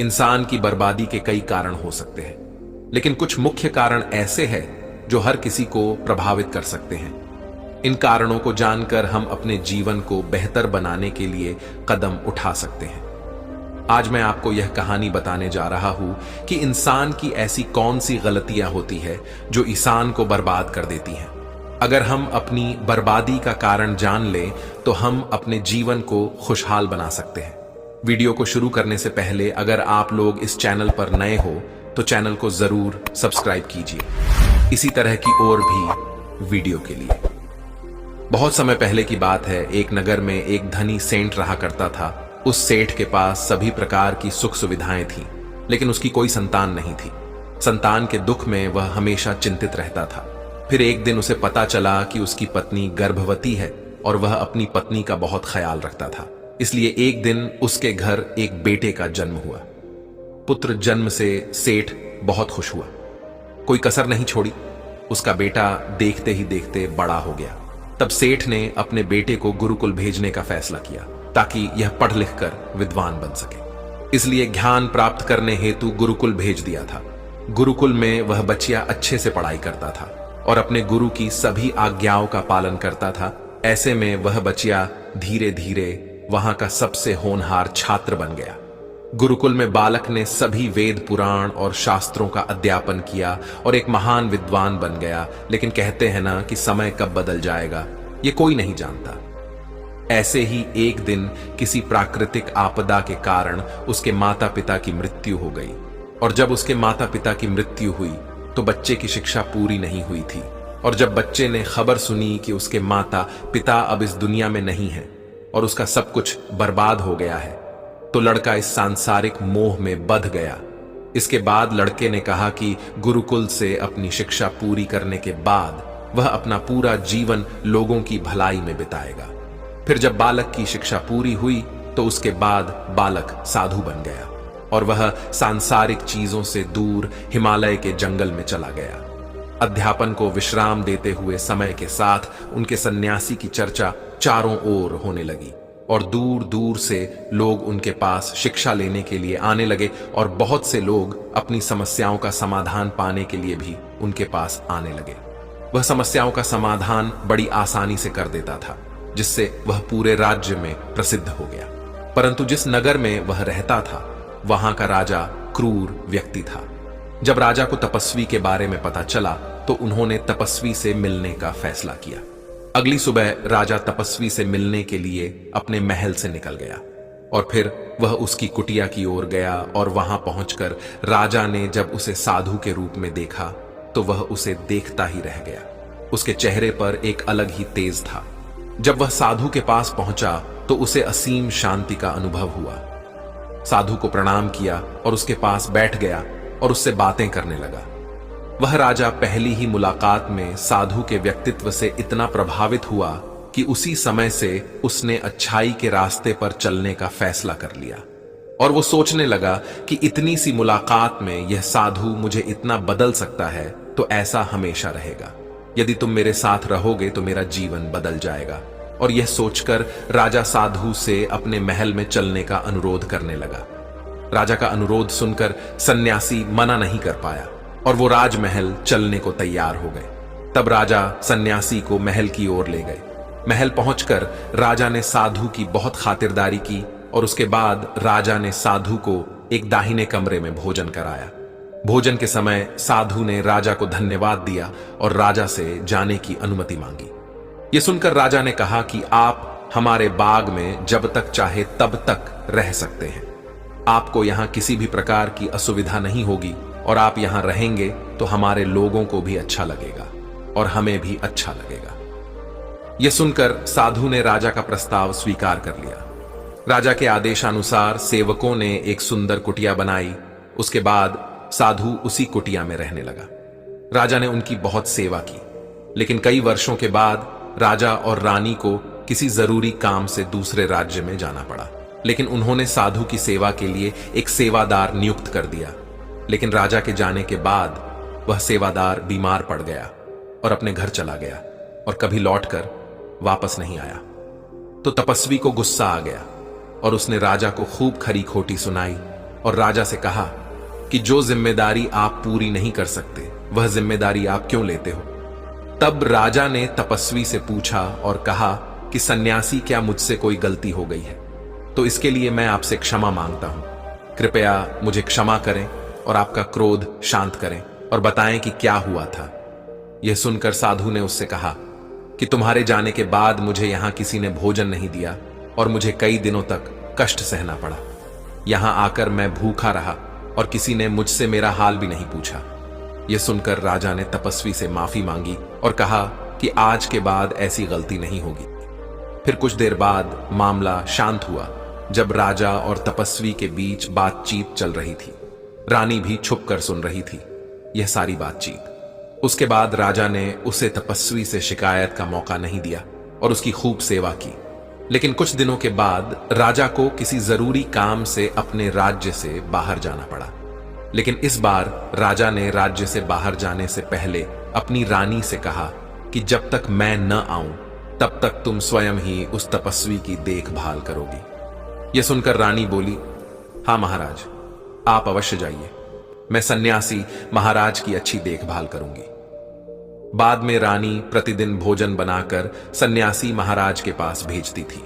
इंसान की बर्बादी के कई कारण हो सकते हैं, लेकिन कुछ मुख्य कारण ऐसे हैं जो हर किसी को प्रभावित कर सकते हैं। इन कारणों को जानकर हम अपने जीवन को बेहतर बनाने के लिए कदम उठा सकते हैं। आज मैं आपको यह कहानी बताने जा रहा हूं कि इंसान की ऐसी कौन सी गलतियां होती है जो इंसान को बर्बाद कर देती हैं। अगर हम अपनी बर्बादी का कारण जान लें तो हम अपने जीवन को खुशहाल बना सकते हैं। वीडियो को शुरू करने से पहले अगर आप लोग इस चैनल पर नए हो तो चैनल को जरूर सब्सक्राइब कीजिए इसी तरह की और भी वीडियो के लिए। बहुत समय पहले की बात है, एक नगर में एक धनी सेठ रहा करता था। उस सेठ के पास सभी प्रकार की सुख सुविधाएं थीं, लेकिन उसकी कोई संतान नहीं थी। संतान के दुख में वह हमेशा चिंतित रहता था। फिर एक दिन उसे पता चला कि उसकी पत्नी गर्भवती है और वह अपनी पत्नी का बहुत ख्याल रखता था। इसलिए एक दिन उसके घर एक बेटे का जन्म हुआ। पुत्र जन्म से सेठ बहुत खुश हुआ, कोई कसर नहीं छोड़ी। उसका बेटा देखते ही देखते बड़ा हो गया। तब सेठ ने अपने बेटे को गुरुकुल भेजने का फैसला किया ताकि यह पढ़ लिख कर विद्वान बन सके। इसलिए ज्ञान प्राप्त करने हेतु गुरुकुल भेज दिया था। गुरुकुल में वह बच्चिया अच्छे से पढ़ाई करता था और अपने गुरु की सभी आज्ञाओं का पालन करता था। ऐसे में वह बच्चिया धीरे धीरे वहां का सबसे होनहार छात्र बन गया। गुरुकुल में बालक ने सभी वेद पुराण और शास्त्रों का अध्यापन किया और एक महान विद्वान बन गया। लेकिन कहते हैं ना कि समय कब बदल जाएगा ये कोई नहीं जानता। ऐसे ही एक दिन किसी प्राकृतिक आपदा के कारण उसके माता पिता की मृत्यु हो गई। और जब उसके माता पिता की मृत्यु हुई तो बच्चे की शिक्षा पूरी नहीं हुई थी। और जब बच्चे ने खबर सुनी कि उसके माता पिता अब इस दुनिया में नहीं है और उसका सब कुछ बर्बाद हो गया है, तो लड़का इस सांसारिक मोह में बंध गया। इसके बाद लड़के ने कहा कि गुरुकुल से अपनी शिक्षा पूरी करने के बाद वह अपना पूरा जीवन लोगों की भलाई में बिताएगा। फिर जब बालक की शिक्षा पूरी हुई तो उसके बाद बालक साधु बन गया और वह सांसारिक चीजों से दूर हिमालय के जंगल में चला गया। अध्यापन को विश्राम देते हुए समय के साथ उनके सन्यासी की चर्चा चारों ओर होने लगी और दूर दूर से लोग उनके पास शिक्षा लेने के लिए आने लगे और बहुत से लोग अपनी समस्याओं का समाधान पाने के लिए भी उनके पास आने लगे। वह समस्याओं का समाधान बड़ी आसानी से कर देता था, जिससे वह पूरे राज्य में प्रसिद्ध हो गया। परंतु जिस नगर में वह रहता था वहां का राजा क्रूर व्यक्ति था। जब राजा को तपस्वी के बारे में पता चला तो उन्होंने तपस्वी से मिलने का फैसला किया। अगली सुबह राजा तपस्वी से मिलने के लिए अपने महल से निकल गया और फिर वह उसकी कुटिया की ओर गया और वहां पहुंचकर राजा ने जब उसे साधु के रूप में देखा तो वह उसे देखता ही रह गया। उसके चेहरे पर एक अलग ही तेज था। जब वह साधु के पास पहुंचा तो उसे असीम शांति का अनुभव हुआ। साधु को प्रणाम किया और उसके पास बैठ गया और उससे बातें करने लगा। वह राजा पहली ही मुलाकात में साधु के व्यक्तित्व से इतना प्रभावित हुआ कि उसी समय से उसने अच्छाई के रास्ते पर चलने का फैसला कर लिया। और वो सोचने लगा कि इतनी सी मुलाकात में यह साधु मुझे इतना बदल सकता है तो ऐसा हमेशा रहेगा। यदि तुम मेरे साथ रहोगे तो मेरा जीवन बदल जाएगा। और यह सोचकर राजा साधु से अपने महल में चलने का अनुरोध करने लगा। राजा का अनुरोध सुनकर सन्यासी मना नहीं कर पाया और वो राजमहल चलने को तैयार हो गए। तब राजा सन्यासी को महल की ओर ले गए। महल पहुंचकर राजा ने साधु की बहुत खातिरदारी की और उसके बाद राजा ने साधु को एक दाहिने कमरे में भोजन कराया। भोजन के समय साधु ने राजा को धन्यवाद दिया और राजा से जाने की अनुमति मांगी। यह सुनकर राजा ने कहा कि आप हमारे बाग में जब तक चाहे तब तक रह सकते हैं। आपको यहां किसी भी प्रकार की असुविधा नहीं होगी और आप यहां रहेंगे तो हमारे लोगों को भी अच्छा लगेगा और हमें भी अच्छा लगेगा। यह सुनकर साधु ने राजा का प्रस्ताव स्वीकार कर लिया। राजा के आदेशानुसार सेवकों ने एक सुंदर कुटिया बनाई। उसके बाद साधु उसी कुटिया में रहने लगा। राजा ने उनकी बहुत सेवा की, लेकिन कई वर्षों के बाद राजा और रानी को किसी जरूरी काम से दूसरे राज्य में जाना पड़ा। लेकिन उन्होंने साधु की सेवा के लिए एक सेवादार नियुक्त कर दिया। लेकिन राजा के जाने के बाद वह सेवादार बीमार पड़ गया और अपने घर चला गया और कभी लौटकर वापस नहीं आया। तो तपस्वी को गुस्सा आ गया और उसने राजा को खूब खरी खोटी सुनाई और राजा से कहा कि जो जिम्मेदारी आप पूरी नहीं कर सकते वह जिम्मेदारी आप क्यों लेते हो। तब राजा ने तपस्वी से पूछा और कहा कि सन्यासी, क्या मुझसे कोई गलती हो गई है? तो इसके लिए मैं आपसे क्षमा मांगता हूं। कृपया मुझे क्षमा करें और आपका क्रोध शांत करें और बताएं कि क्या हुआ था। यह सुनकर साधु ने उससे कहा कि तुम्हारे जाने के बाद मुझे यहां किसी ने भोजन नहीं दिया और मुझे कई दिनों तक कष्ट सहना पड़ा। यहां आकर मैं भूखा रहा और किसी ने मुझसे मेरा हाल भी नहीं पूछा। यह सुनकर राजा ने तपस्वी से माफी मांगी और कहा कि आज के बाद ऐसी गलती नहीं होगी। फिर कुछ देर बाद मामला शांत हुआ, जब राजा और तपस्वी के बीच बातचीत चल रही थी। रानी भी छुप कर सुन रही थी यह सारी बातचीत। उसके बाद राजा ने उसे तपस्वी से शिकायत का मौका नहीं दिया और उसकी खूब सेवा की। लेकिन कुछ दिनों के बाद राजा को किसी जरूरी काम से अपने राज्य से बाहर जाना पड़ा। लेकिन इस बार राजा ने राज्य से बाहर जाने से पहले अपनी रानी से कहा कि जब तक मैं न आऊं तब तक तुम स्वयं ही उस तपस्वी की देखभाल करोगी। यह सुनकर रानी बोली, हां महाराज, आप अवश्य जाइए। मैं सन्यासी महाराज की अच्छी देखभाल करूंगी। बाद में रानी प्रतिदिन भोजन बनाकर सन्यासी महाराज के पास भेजती थी।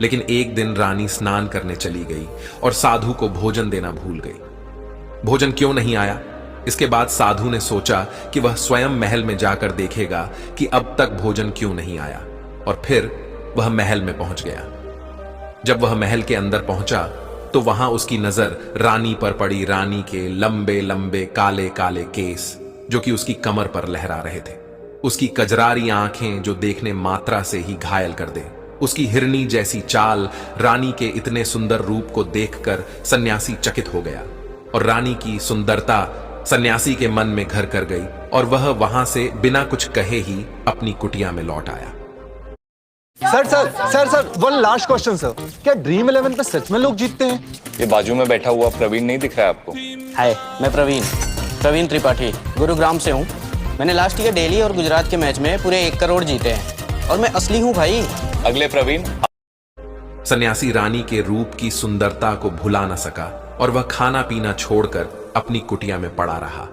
लेकिन एक दिन रानी स्नान करने चली गई और साधु को भोजन देना भूल गई। भोजन क्यों नहीं आया? इसके बाद साधु ने सोचा कि वह स्वयं महल में जाकर देखेगा कि अब तक भोजन क्यों नहीं आया, और फिर वह महल में पहुंच गया। जब वह महल के अंदर पहुंचा तो वहां उसकी नजर रानी पर पड़ी। रानी के लंबे लंबे काले काले केस जो कि उसकी कमर पर लहरा रहे थे, उसकी कजरारी आंखें जो देखने मात्रा से ही घायल कर दे, उसकी हिरनी जैसी चाल। रानी के इतने सुंदर रूप को देखकर सन्यासी चकित हो गया और रानी की सुंदरता सन्यासी के मन में घर कर गई और वह वहां से बिना कुछ कहे ही अपनी कुटिया में लौट आया। Sir, one last question sir, क्या ड्रीम 11 पे सच में लोग जीतते हैं? ये बाजू में बैठा हुआ प्रवीण नहीं दिख रहा है आपको? हाय, मैं प्रवीण त्रिपाठी गुरुग्राम से हूँ। मैंने लास्ट ईयर दिल्ली और गुजरात के मैच में पूरे 1 करोड़ जीते हैं और मैं असली हूँ भाई। अगले प्रवीण। सन्यासी रानी के रूप की सुंदरता को भुला न सका और वह खाना पीना छोड़कर अपनी कुटिया में पड़ा रहा।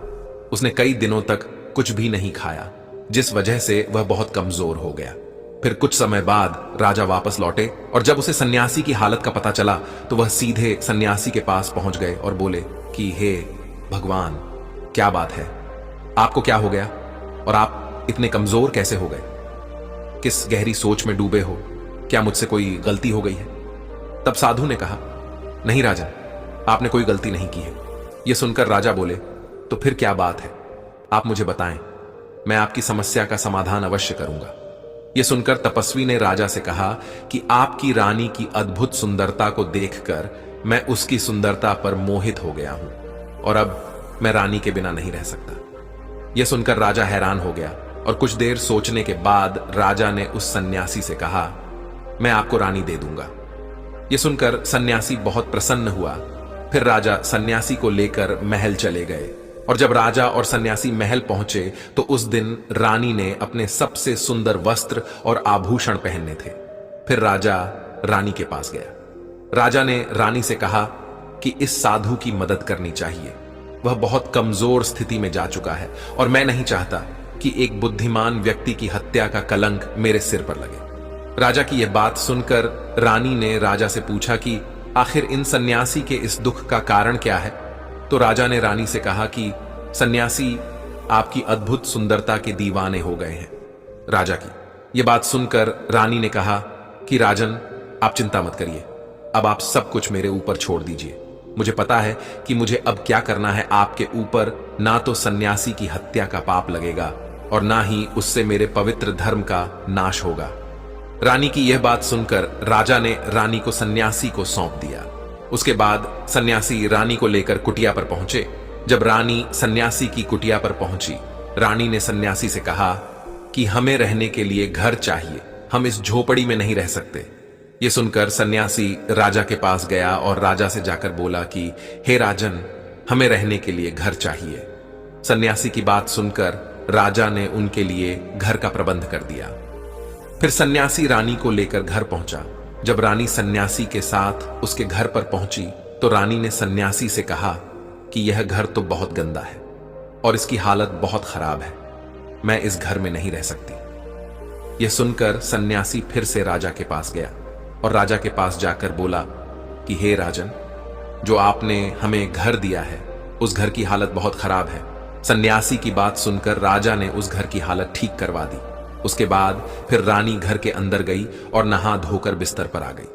उसने कई दिनों तक कुछ भी नहीं खाया, जिस वजह से वह बहुत कमजोर हो गया। फिर कुछ समय बाद राजा वापस लौटे और जब उसे सन्यासी की हालत का पता चला तो वह सीधे सन्यासी के पास पहुंच गए और बोले कि हे भगवान, क्या बात है? आपको क्या हो गया और आप इतने कमजोर कैसे हो गए? किस गहरी सोच में डूबे हो? क्या मुझसे कोई गलती हो गई है? तब साधु ने कहा, नहीं राजन, आपने कोई गलती नहीं की है। यह सुनकर राजा बोले, तो फिर क्या बात है? आप मुझे बताएं, मैं आपकी समस्या का समाधान अवश्य करूंगा। यह सुनकर तपस्वी ने राजा से कहा कि आपकी रानी की अद्भुत सुंदरता को देखकर मैं उसकी सुंदरता पर मोहित हो गया हूं और अब मैं रानी के बिना नहीं रह सकता। यह सुनकर राजा हैरान हो गया और कुछ देर सोचने के बाद राजा ने उस सन्यासी से कहा, मैं आपको रानी दे दूंगा। यह सुनकर सन्यासी बहुत प्रसन्न हुआ। फिर राजा सन्यासी को लेकर महल चले गए और जब राजा और सन्यासी महल पहुंचे तो उस दिन रानी ने अपने सबसे सुंदर वस्त्र और आभूषण पहनने थे। फिर राजा रानी के पास गया। राजा ने रानी से कहा कि इस साधु की मदद करनी चाहिए। वह बहुत कमजोर स्थिति में जा चुका है और मैं नहीं चाहता कि एक बुद्धिमान व्यक्ति की हत्या का कलंक मेरे सिर पर लगे। राजा की यह बात सुनकर रानी ने राजा से पूछा कि आखिर इन सन्यासी के इस दुख का कारण क्या है? तो राजा ने रानी से कहा कि सन्यासी आपकी अद्भुत सुंदरता के दीवाने हो गए हैं। राजा की यह बात सुनकर रानी ने कहा कि राजन, आप चिंता मत करिए, अब आप सब कुछ मेरे ऊपर छोड़ दीजिए। मुझे पता है कि मुझे अब क्या करना है। आपके ऊपर ना तो सन्यासी की हत्या का पाप लगेगा और ना ही उससे मेरे पवित्र धर्म का नाश होगा। रानी की यह बात सुनकर राजा ने रानी को सन्यासी को सौंप दिया। उसके बाद सन्यासी रानी को लेकर कुटिया पर पहुंचे। जब रानी सन्यासी की कुटिया पर पहुंची, रानी ने सन्यासी से कहा कि हमें रहने के लिए घर चाहिए, हम इस झोपड़ी में नहीं रह सकते। यह सुनकर सन्यासी राजा के पास गया और राजा से जाकर बोला कि हे राजन, हमें रहने के लिए घर चाहिए। सन्यासी की बात सुनकर राजा ने उनके लिए घर का प्रबंध कर दिया। फिर सन्यासी रानी को लेकर घर पहुंचा। जब रानी सन्यासी के साथ उसके घर पर पहुंची तो रानी ने सन्यासी से कहा कि यह घर तो बहुत गंदा है और इसकी हालत बहुत खराब है, मैं इस घर में नहीं रह सकती। यह सुनकर सन्यासी फिर से राजा के पास गया और राजा के पास जाकर बोला कि हे राजन, जो आपने हमें घर दिया है उस घर की हालत बहुत खराब है। सन्यासी की बात सुनकर राजा ने उस घर की हालत ठीक करवा दी। उसके बाद फिर रानी घर के अंदर गई और नहा धोकर बिस्तर पर आ गई।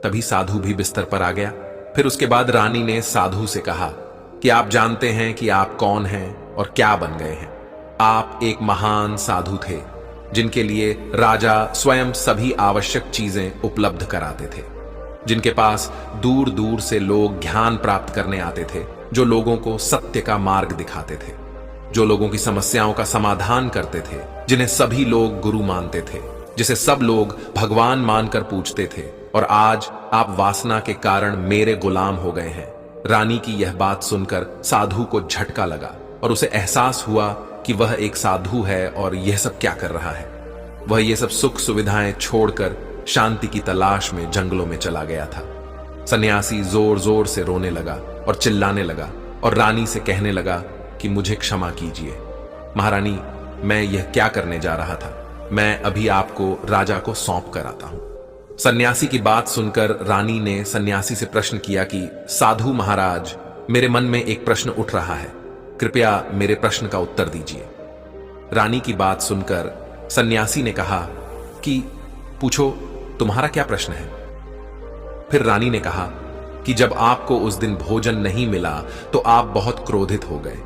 तभी साधु भी बिस्तर पर आ गया। फिर उसके बाद रानी ने साधु से कहा कि आप जानते हैं कि आप कौन हैं और क्या बन गए हैं। आप एक महान साधु थे जिनके लिए राजा स्वयं सभी आवश्यक चीजें उपलब्ध कराते थे, जिनके पास दूर दूर से लोग ज्ञान प्राप्त करने आते थे, जो लोगों को सत्य का मार्ग दिखाते थे, जो लोगों की समस्याओं का समाधान करते थे, जिन्हें सभी लोग गुरु मानते थे, जिसे सब लोग भगवान मानकर पूजते थे। और आज आप वासना के कारण मेरे गुलाम हो गए हैं। रानी की यह बात सुनकर साधु को झटका लगा और उसे एहसास हुआ कि वह एक साधु है और यह सब क्या कर रहा है। वह ये सब सुख सुविधाएं छोड़कर शांति की तलाश में जंगलों में चला गया था। सन्यासी जोर जोर से रोने लगा और चिल्लाने लगा और रानी से कहने लगा कि मुझे क्षमा कीजिए महारानी, मैं यह क्या करने जा रहा था। मैं अभी आपको राजा को सौंप कर आता हूं। सन्यासी की बात सुनकर रानी ने सन्यासी से प्रश्न किया कि साधु महाराज, मेरे मन में एक प्रश्न उठ रहा है, कृपया मेरे प्रश्न का उत्तर दीजिए। रानी की बात सुनकर सन्यासी ने कहा कि पूछो, तुम्हारा क्या प्रश्न है। फिर रानी ने कहा कि जब आपको उस दिन भोजन नहीं मिला तो आप बहुत क्रोधित हो गए।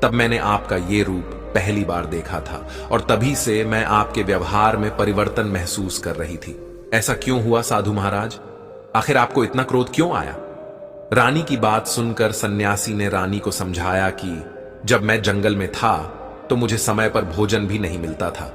तब मैंने आपका ये रूप पहली बार देखा था और तभी से मैं आपके व्यवहार में परिवर्तन महसूस कर रही थी। ऐसा क्यों हुआ साधु महाराज? आखिर आपको इतना क्रोध क्यों आया? रानी की बात सुनकर सन्यासी ने रानी को समझाया कि जब मैं जंगल में था तो मुझे समय पर भोजन भी नहीं मिलता था,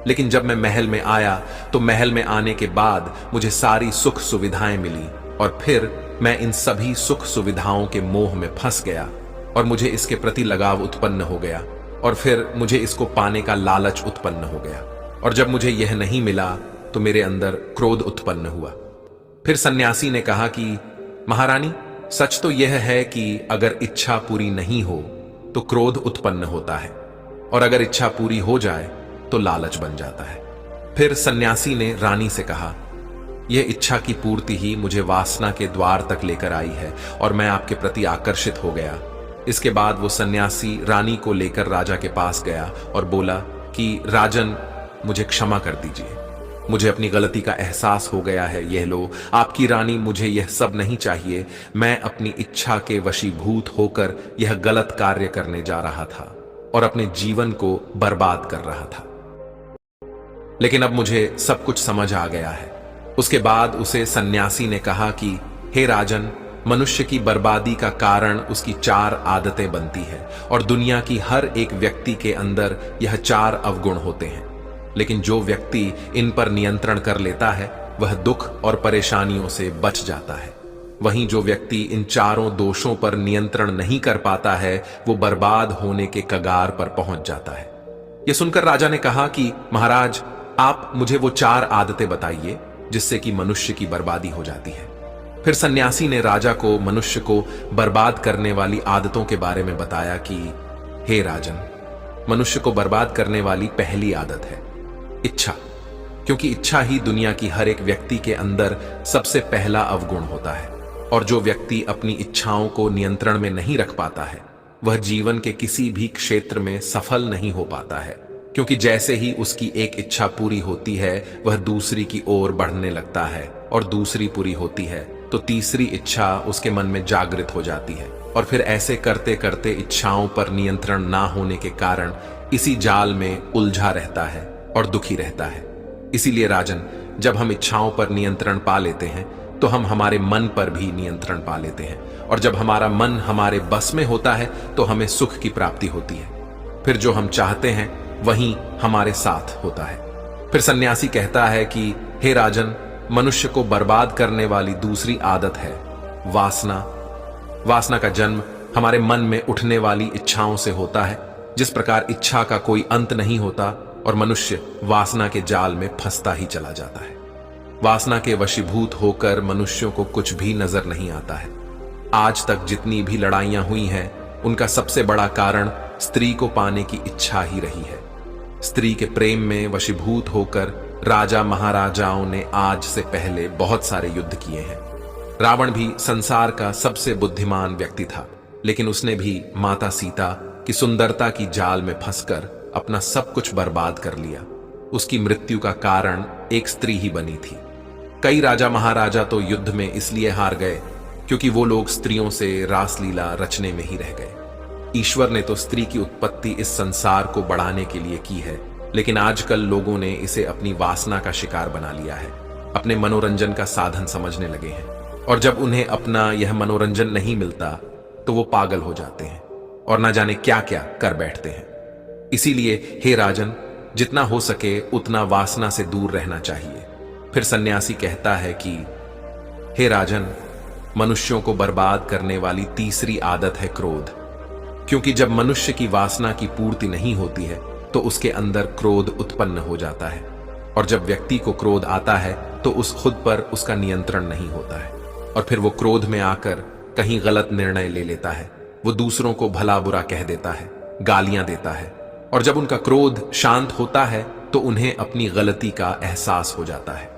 लेकिन जब मैं महल में आया तो महल में आने के बाद मुझे सारी सुख सुविधाएं मिली और फिर मैं इन सभी सुख सुविधाओं के मोह में फंस गया और मुझे इसके प्रति लगाव उत्पन्न हो गया और फिर मुझे इसको पाने का लालच उत्पन्न हो गया और जब मुझे यह नहीं मिला तो मेरे अंदर क्रोध उत्पन्न हुआ। फिर सन्यासी ने कहा कि महारानी, सच तो यह है कि अगर इच्छा पूरी नहीं हो तो क्रोध उत्पन्न होता है और अगर इच्छा पूरी हो जाए तो लालच बन जाता है। फिर सन्यासी ने रानी से कहा, यह इच्छा की पूर्ति ही मुझे वासना के द्वार तक लेकर आई है और मैं आपके प्रति आकर्षित हो गया। इसके बाद वो सन्यासी रानी को लेकर राजा के पास गया और बोला कि राजन, मुझे क्षमा कर दीजिए, मुझे अपनी गलती का एहसास हो गया है। यह लो आपकी रानी, मुझे यह सब नहीं चाहिए। मैं अपनी इच्छा के वशीभूत होकर यह गलत कार्य करने जा रहा था और अपने जीवन को बर्बाद कर रहा था, लेकिन अब मुझे सब कुछ समझ आ गया है। उसके बाद उसे सन्यासी ने कहा कि हे राजन, मनुष्य की बर्बादी का कारण उसकी 4 आदतें बनती है और दुनिया की हर एक व्यक्ति के अंदर यह 4 अवगुण होते हैं, लेकिन जो व्यक्ति इन पर नियंत्रण कर लेता है वह दुख और परेशानियों से बच जाता है। वहीं जो व्यक्ति इन 4 दोषों पर नियंत्रण नहीं कर पाता है वो बर्बाद होने के कगार पर पहुंच जाता है। यह सुनकर राजा ने कहा कि महाराज, आप मुझे वो 4 आदतें बताइए जिससे कि मनुष्य की बर्बादी हो जाती है। फिर सन्यासी ने राजा को मनुष्य को बर्बाद करने वाली आदतों के बारे में बताया कि हे राजन, मनुष्य को बर्बाद करने वाली पहली आदत है इच्छा, क्योंकि इच्छा ही दुनिया की हर एक व्यक्ति के अंदर सबसे पहला अवगुण होता है और जो व्यक्ति अपनी इच्छाओं को नियंत्रण में नहीं रख पाता है वह जीवन के किसी भी क्षेत्र में सफल नहीं हो पाता है, क्योंकि जैसे ही उसकी एक इच्छा पूरी होती है वह दूसरी की ओर बढ़ने लगता है और दूसरी पूरी होती है तो तीसरी इच्छा उसके मन में जागृत हो जाती है और फिर ऐसे करते करते इच्छाओं पर नियंत्रण ना होने के कारण इसी जाल में उलझा रहता है और दुखी रहता है। इसीलिए राजन, जब हम इच्छाओं पर नियंत्रण पा लेते हैं तो हम हमारे मन पर भी नियंत्रण पा लेते हैं और जब हमारा मन हमारे बस में होता है तो हमें सुख की प्राप्ति होती है। फिर जो हम चाहते हैं वही हमारे साथ होता है। फिर सन्यासी कहता है कि हे राजन, मनुष्य को बर्बाद करने वाली दूसरी आदत है वासना। वासना का जन्म हमारे मन में उठने वाली इच्छाओं से होता है। जिस प्रकार इच्छा का कोई अंत नहीं होता और मनुष्य वासना के जाल में फंसता ही चला जाता है। वासना के वशीभूत होकर मनुष्यों को कुछ भी नजर नहीं आता है। आज तक जितनी भी लड़ाइयां हुई हैं, उनका सबसे बड़ा कारण स्त्री को पाने की इच्छा ही रही है। स्त्री के प्रेम में वशीभूत होकर राजा महाराजाओं ने आज से पहले बहुत सारे युद्ध किए हैं। रावण भी संसार का सबसे बुद्धिमान व्यक्ति था, लेकिन उसने भी माता सीता की सुंदरता की जाल में फंसकर अपना सब कुछ बर्बाद कर लिया। उसकी मृत्यु का कारण एक स्त्री ही बनी थी। कई राजा महाराजा तो युद्ध में इसलिए हार गए क्योंकि वो लोग स्त्रियों से रासलीला रचने में ही रह गए। ईश्वर ने तो स्त्री की उत्पत्ति इस संसार को बढ़ाने के लिए की है, लेकिन आजकल लोगों ने इसे अपनी वासना का शिकार बना लिया है, अपने मनोरंजन का साधन समझने लगे हैं। और जब उन्हें अपना यह मनोरंजन नहीं मिलता तो वो पागल हो जाते हैं और ना जाने क्या क्या कर बैठते हैं। इसीलिए हे राजन, जितना हो सके उतना वासना से दूर रहना चाहिए। फिर सन्यासी कहता है कि हे राजन, मनुष्यों को बर्बाद करने वाली तीसरी आदत है क्रोध, क्योंकि जब मनुष्य की वासना की पूर्ति नहीं होती है तो उसके अंदर क्रोध उत्पन्न हो जाता है, और जब व्यक्ति को क्रोध आता है तो उस खुद पर उसका नियंत्रण नहीं होता है, और फिर वो क्रोध में आकर कहीं गलत निर्णय ले लेता है। वो दूसरों को भला बुरा कह देता है, गालियां देता है, और जब उनका क्रोध शांत होता है तो उन्हें अपनी गलती का एहसास हो जाता है,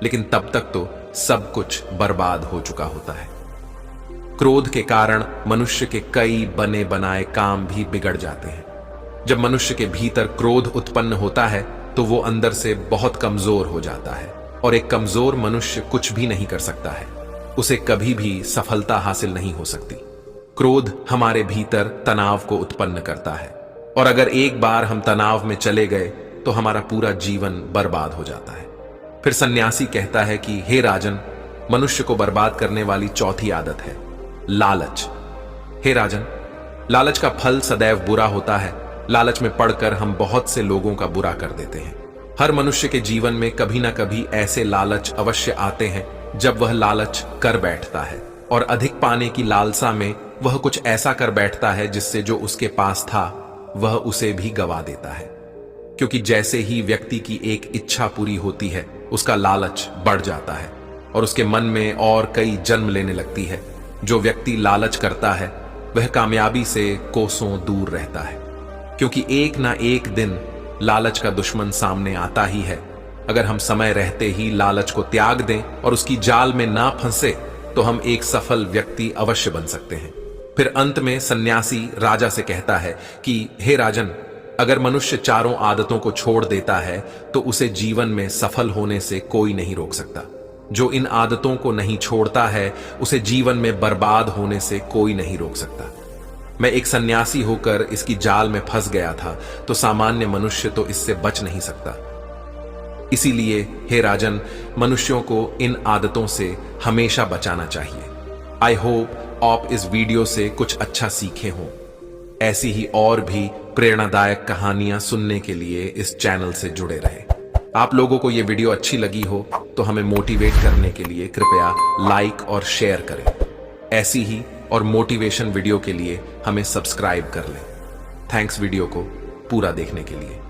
लेकिन तब तक तो सब कुछ बर्बाद हो चुका होता है। क्रोध के कारण मनुष्य के कई बने बनाए काम भी बिगड़ जाते हैं। जब मनुष्य के भीतर क्रोध उत्पन्न होता है तो वो अंदर से बहुत कमजोर हो जाता है, और एक कमजोर मनुष्य कुछ भी नहीं कर सकता है, उसे कभी भी सफलता हासिल नहीं हो सकती। क्रोध हमारे भीतर तनाव को उत्पन्न करता है, और अगर एक बार हम तनाव में चले गए तो हमारा पूरा जीवन बर्बाद हो जाता है। फिर सन्यासी कहता है कि हे राजन, मनुष्य को बर्बाद करने वाली चौथी आदत है लालच। हे राजन, लालच का फल सदैव बुरा होता है। लालच में पड़कर हम बहुत से लोगों का बुरा कर देते हैं। हर मनुष्य के जीवन में कभी ना कभी ऐसे लालच अवश्य आते हैं जब वह लालच कर बैठता है, और अधिक पाने की लालसा में वह कुछ ऐसा कर बैठता है जिससे जो उसके पास था वह उसे भी गवा देता है। क्योंकि जैसे ही व्यक्ति की एक इच्छा पूरी होती है, उसका लालच बढ़ जाता है और उसके मन में और कई जन्म लेने लगती है। जो व्यक्ति लालच करता है वह कामयाबी से कोसों दूर रहता है, क्योंकि एक ना एक दिन लालच का दुश्मन सामने आता ही है। अगर हम समय रहते ही लालच को त्याग दें और उसकी जाल में ना फंसे तो हम एक सफल व्यक्ति अवश्य बन सकते हैं। फिर अंत में सन्यासी राजा से कहता है कि हे राजन, अगर मनुष्य चारों आदतों को छोड़ देता है तो उसे जीवन में सफल होने से कोई नहीं रोक सकता। जो इन आदतों को नहीं छोड़ता है उसे जीवन में बर्बाद होने से कोई नहीं रोक सकता। मैं एक सन्यासी होकर इसकी जाल में फंस गया था, तो सामान्य मनुष्य तो इससे बच नहीं सकता। इसीलिए हे राजन, मनुष्यों को इन आदतों से हमेशा बचाना चाहिए। आई होप आप इस वीडियो से कुछ अच्छा सीखे हों। ऐसी ही और भी प्रेरणादायक कहानियां सुनने के लिए इस चैनल से जुड़े रहे। आप लोगों को ये वीडियो अच्छी लगी हो तो हमें मोटिवेट करने के लिए कृपया लाइक और शेयर करें। ऐसी ही और मोटिवेशन वीडियो के लिए हमें सब्सक्राइब कर लें। थैंक्स वीडियो को पूरा देखने के लिए।